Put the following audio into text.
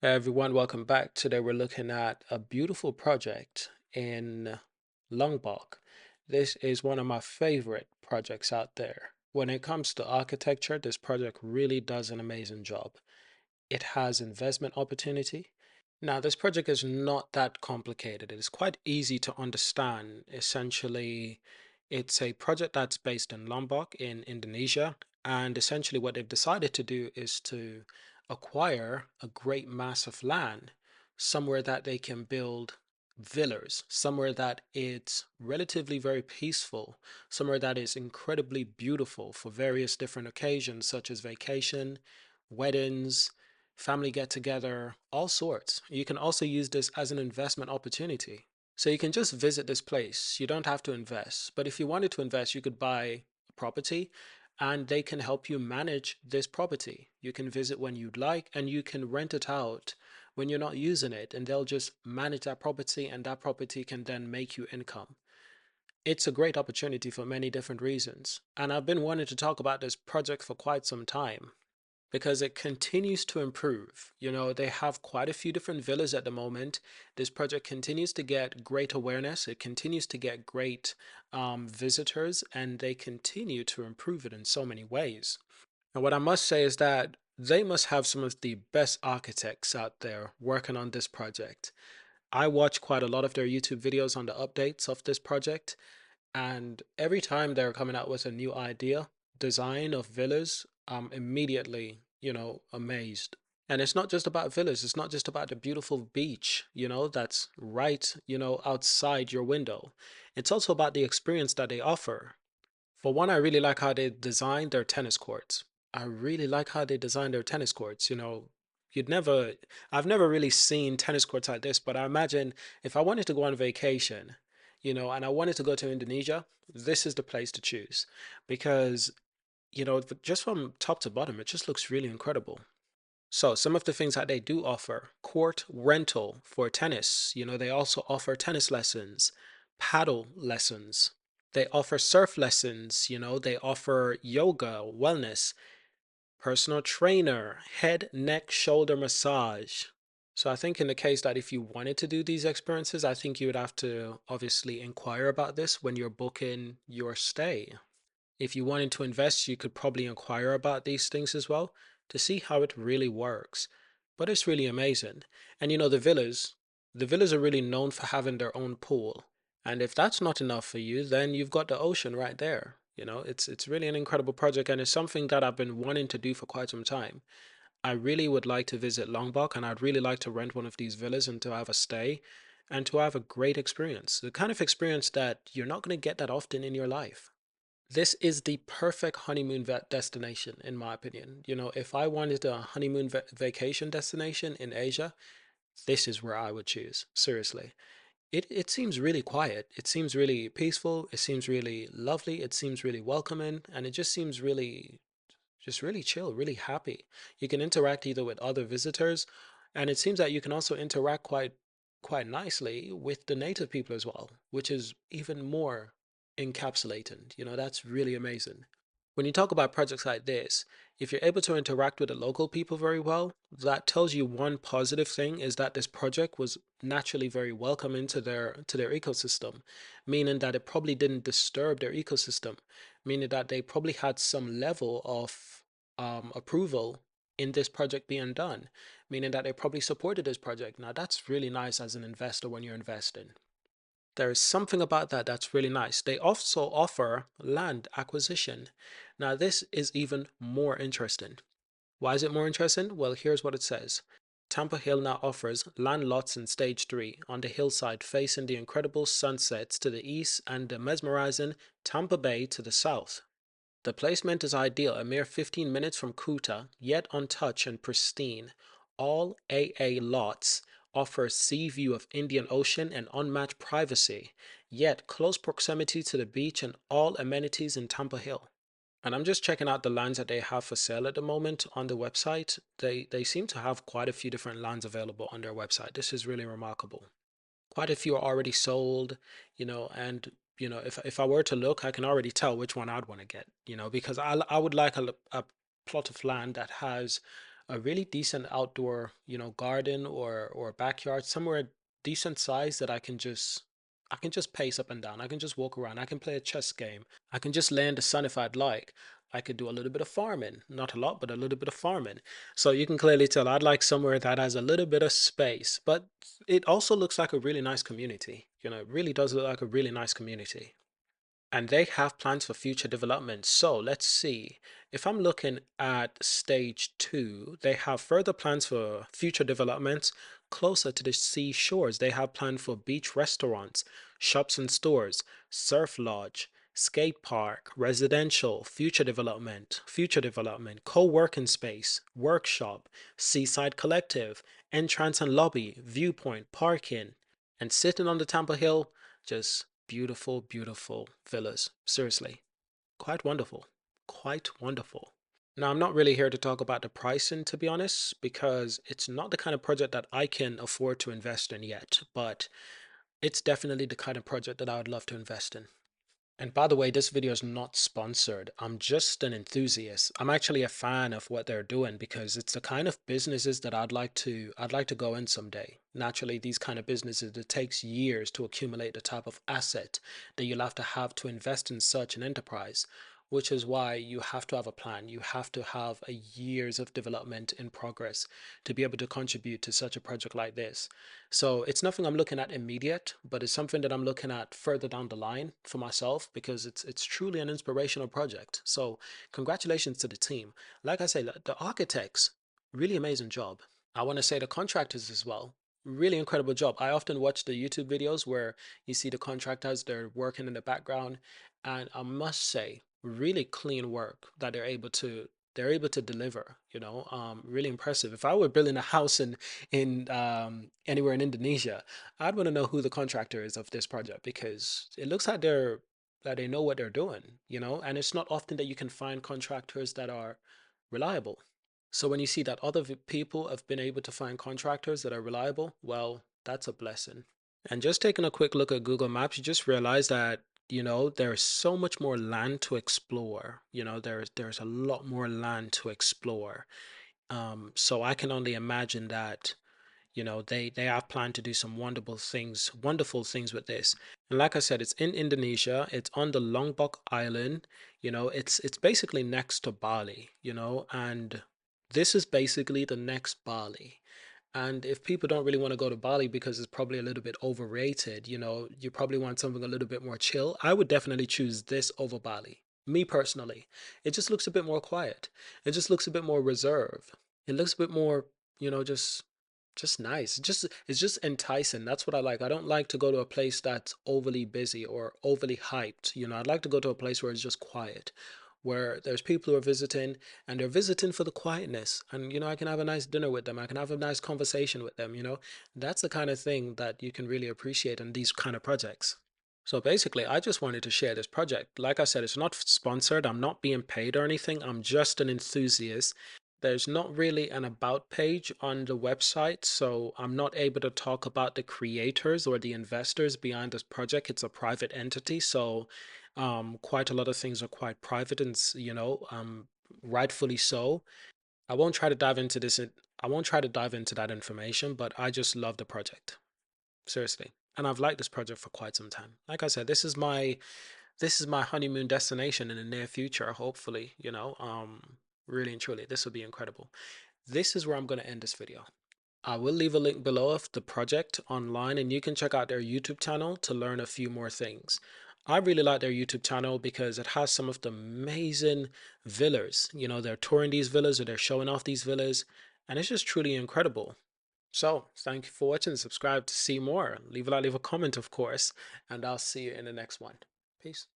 Hey everyone, welcome back. Today we're looking at a beautiful project in Lombok. This is one of my favorite projects out there. When it comes to architecture, this project really does an amazing job. It has investment opportunity. Now, this project is not that complicated. It is quite easy to understand. Essentially, it's a project that's based in Lombok in Indonesia. And essentially, what they've decided to do is to acquire a great mass of land, somewhere that they can build villas, somewhere that it's relatively very peaceful, somewhere that is incredibly beautiful for various different occasions, such as vacation, weddings, family get together, all sorts. You can also use this as an investment opportunity. So you can just visit this place. You don't have to invest. But if you wanted to invest, you could buy a property and they can help you manage this property. You can visit when you'd like and you can rent it out when you're not using it, and they'll just manage that property and that property can then make you income. It's a great opportunity for many different reasons. And I've been wanting to talk about this project for quite some time because it continues to improve. They have quite a few different villas at the moment. This project continues to get great awareness, it continues to get great visitors, and they continue to improve it in so many ways. And what I must say is that they must have some of the best architects out there working on this project. I watch quite a lot of their YouTube videos on the updates of this project, and every time they're coming out with a new idea, design of villas, I'm immediately, amazed. And it's not just about villas, it's not just about the beautiful beach, that's right, outside your window. It's also about the experience that they offer. For one, I really like how they designed their tennis courts. I really like how they designed their tennis courts. You'd never, I've never really seen tennis courts like this, but I imagine if I wanted to go on vacation, and I wanted to go to Indonesia, this is the place to choose because, just from top to bottom, it just looks really incredible. So some of the things that they do offer: court rental for tennis. They also offer tennis lessons, paddle lessons. They offer surf lessons. They offer yoga, wellness, personal trainer, head, neck, shoulder massage. So I think in the case that if you wanted to do these experiences, I think you would have to obviously inquire about this when you're booking your stay. If you wanted to invest, you could probably inquire about these things as well to see how it really works. But it's really amazing. And the villas are really known for having their own pool. And if that's not enough for you, then you've got the ocean right there. It's really an incredible project and it's something that I've been wanting to do for quite some time. I really would like to visit Lombok and I'd really like to rent one of these villas and to have a stay and to have a great experience. The kind of experience that you're not going to get that often in your life. This is the perfect honeymoon destination, in my opinion. If I wanted a honeymoon vacation destination in Asia, this is where I would choose. Seriously. It seems really quiet. It seems really peaceful. It seems really lovely. It seems really welcoming. And it just seems really, just really chill, really happy. You can interact either with other visitors, and it seems that you can also interact quite nicely with the native people as well, which is even more encapsulating. That's really amazing. When you talk about projects like this, if you're able to interact with the local people very well, that tells you one positive thing is that this project was naturally very welcome into their ecosystem, meaning that it probably didn't disturb their ecosystem, meaning that they probably had some level of approval in this project being done, meaning that they probably supported this project. Now that's really nice as an investor when you're investing. There is something about that that's really nice. They also offer land acquisition. Now, this is even more interesting. Why is it more interesting? Well, here's what it says. Tampa Hill now offers land lots in Stage 3 on the hillside facing the incredible sunsets to the east and the mesmerizing Tampa Bay to the south. The placement is ideal, a mere 15 minutes from Kuta, yet untouched and pristine. All AA lots offer a sea view of Indian Ocean and unmatched privacy, yet close proximity to the beach and all amenities in Tampa Hill. And I'm just checking out the lands that they have for sale at the moment on the website. They seem to have quite a few different lands available on their website. This is really remarkable. Quite a few are already sold, and if I were to look, I can already tell which one I'd want to get, because I would like a plot of land that has a really decent outdoor, garden or backyard, somewhere decent size that I can just pace up and down. I can just walk around. I can play a chess game. I can just lay in the sun if I'd like. I could do a little bit of farming. Not a lot, but a little bit of farming. So you can clearly tell I'd like somewhere that has a little bit of space, but it also looks like a really nice community. It really does look like a really nice community. And they have plans for future development. So let's see. If I'm looking at stage two, they have further plans for future developments closer to the seashores. They have planned for beach restaurants, shops and stores, surf lodge, skate park, residential, future development, co-working space, workshop, seaside collective, entrance and lobby, viewpoint, parking, and sitting on the Temple Hill, just beautiful, beautiful villas. Seriously, quite wonderful. Quite wonderful. Now, I'm not really here to talk about the pricing, to be honest, because it's not the kind of project that I can afford to invest in yet, but it's definitely the kind of project that I would love to invest in. And by the way, this video is not sponsored. I'm just an enthusiast. I'm actually a fan of what they're doing because it's the kind of businesses that I'd like to go in someday. Naturally, these kind of businesses, it takes years to accumulate the type of asset that you'll have to invest in such an enterprise, which is why you have to have a plan. You have to have a years of development in progress to be able to contribute to such a project like this. So it's nothing I'm looking at immediate, but it's something that I'm looking at further down the line for myself because it's truly an inspirational project. So congratulations to the team. Like I say, the architects, really amazing job. I want to say the contractors as well. Really incredible job. I often watch the YouTube videos where you see the contractors, they're working in the background, and I must say, really clean work that they're able to deliver, really impressive. If I were building a house in anywhere in Indonesia, I'd want to know who the contractor is of this project because it looks like they know what they're doing, and it's not often that you can find contractors that are reliable. So when you see that other people have been able to find contractors that are reliable, well, that's a blessing. And just taking a quick look at Google Maps, you just realize that, there's so much more land to explore. There's a lot more land to explore. So I can only imagine that, they have planned to do some wonderful things with this. And like I said, it's in Indonesia. It's on the Lombok Island. It's basically next to Bali, and this is basically the next Bali. And if people don't really want to go to Bali because it's probably a little bit overrated, you probably want something a little bit more chill, I would definitely choose this over Bali. Me personally. It just looks a bit more quiet. It just looks a bit more reserved. It looks a bit more, just nice. It's just enticing. That's what I like. I don't like to go to a place that's overly busy or overly hyped. I'd like to go to a place where it's just quiet, where there's people who are visiting and they're visiting for the quietness. And I can have a nice dinner with them. I can have a nice conversation with them. That's the kind of thing that you can really appreciate in these kind of projects. So basically, I just wanted to share this project. Like I said, it's not sponsored. I'm not being paid or anything. I'm just an enthusiast. There's not really an about page on the website, so I'm not able to talk about the creators or the investors behind this project. It's a private entity, so quite a lot of things are quite private and, rightfully so. I won't try to dive into this. I won't try to dive into that information, but I just love the project. Seriously. And I've liked this project for quite some time. Like I said, this is my honeymoon destination in the near future, hopefully, really and truly. This will be incredible. This is where I'm going to end this video. I will leave a link below of the project online and you can check out their YouTube channel to learn a few more things. I really like their YouTube channel because it has some of the amazing villas. They're touring these villas or they're showing off these villas, and it's just truly incredible. So, thank you for watching. Subscribe to see more. Leave a comment, of course, and I'll see you in the next one. Peace.